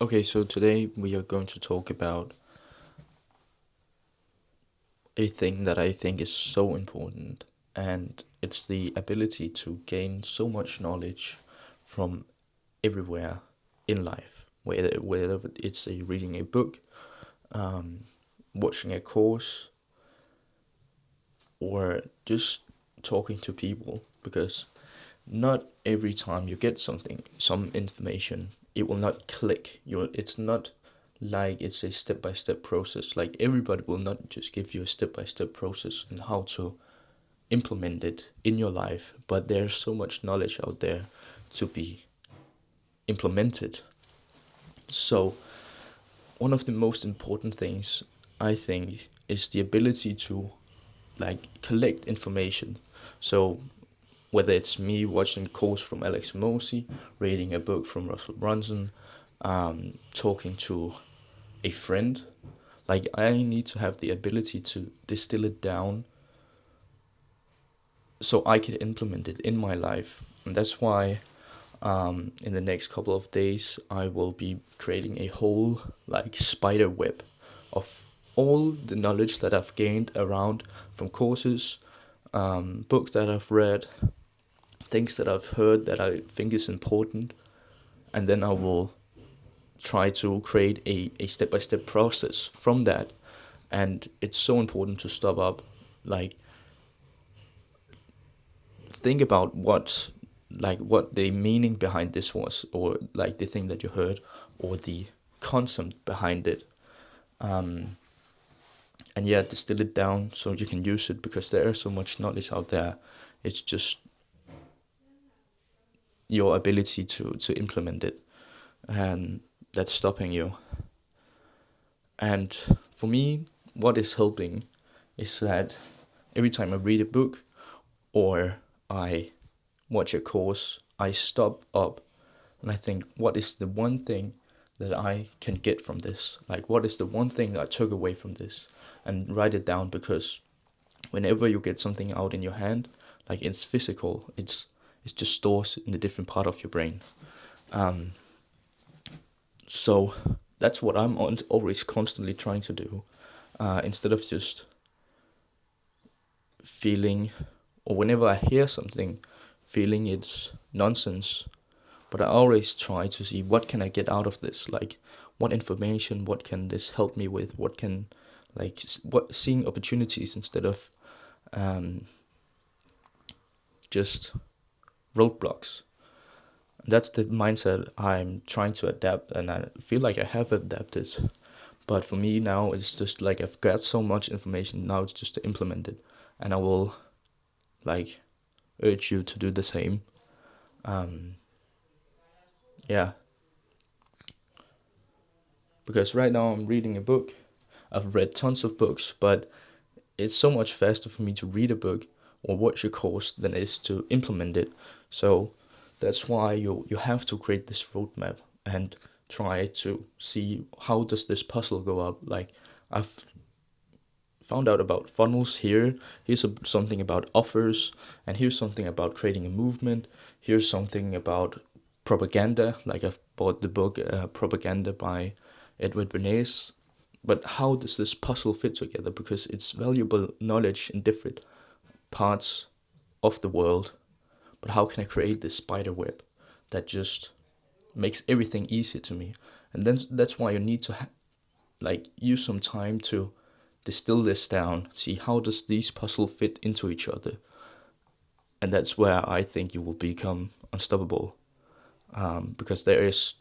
Okay, so today we are going to talk about a thing that I think is so important, and it's the ability to gain so much knowledge from everywhere in life, whether it's reading a book, watching a course, or just talking to people, because not every time you get some information, it will not click. It's not like it's a step-by-step process. Like, everybody will not just give you a step-by-step process and how to implement it in your life, but there's so much knowledge out there to be implemented. So one of the most important things, I think, is the ability to collect information. So whether it's me watching a course from Alex Mosi, reading a book from Russell Brunson, talking to a friend, like, I need to have the ability to distill it down so I can implement it in my life. And that's why in the next couple of days I will be creating a whole spider web of all the knowledge that I've gained around from courses, books that I've read, things that I've heard that I think is important, and then I will try to create a step-by-step process from that. And it's so important to stop up, like, think about what the meaning behind this was, or like the thing that you heard, or the concept behind it. And yeah, distill it down so you can use it, because there is so much knowledge out there. It's just your ability to implement it, and that's stopping you. And for me, what is helping is that every time I read a book or I watch a course, I stop up and I think, what is the one thing that I can get from this? Like, what is the one thing that I took away from this? And write it down, because whenever you get something out in your hand, like, it's physical, it's just stores in a different part of your brain. So that's what I'm always constantly trying to do, instead of just feeling, or whenever I hear something, feeling it's nonsense. But I always try to see, what can I get out of this? Like, what information, what can this help me with? What can, seeing opportunities instead of just roadblocks. That's the mindset I'm trying to adapt, and I feel like I have adapted. But for me now, it's just like, I've got so much information, now it's just to implement it. And I will, urge you to do the same. Yeah. Because right now I'm reading a book. I've read tons of books, but it's so much faster for me to read a book or watch a course than it is to implement it. So that's why you have to create this roadmap and try to see, how does this puzzle go up. Like, I've found out about funnels here. Here's something about offers, and here's something about creating a movement. Here's something about propaganda. Like, I've bought the book Propaganda by Edward Bernays. But how does this puzzle fit together? Because it's valuable knowledge in different parts of the world. But how can I create this spider web that just makes everything easier to me? And then that's why you need to use some time to distill this down, see, how does these puzzle fit into each other. And that's where I think you will become unstoppable, because there is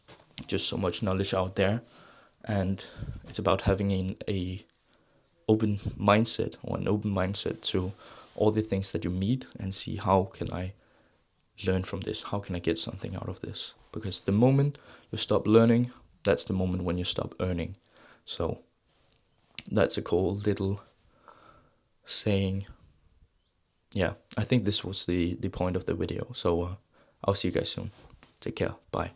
just so much knowledge out there, and it's about having an open mindset, or an open mindset to all the things that you meet, and see, how can I learn from this? How can I get something out of this? Because the moment you stop learning, that's the moment when you stop earning. So that's a cool little saying. Yeah, I think this was the point of the video. So I'll see you guys soon. Take care. Bye.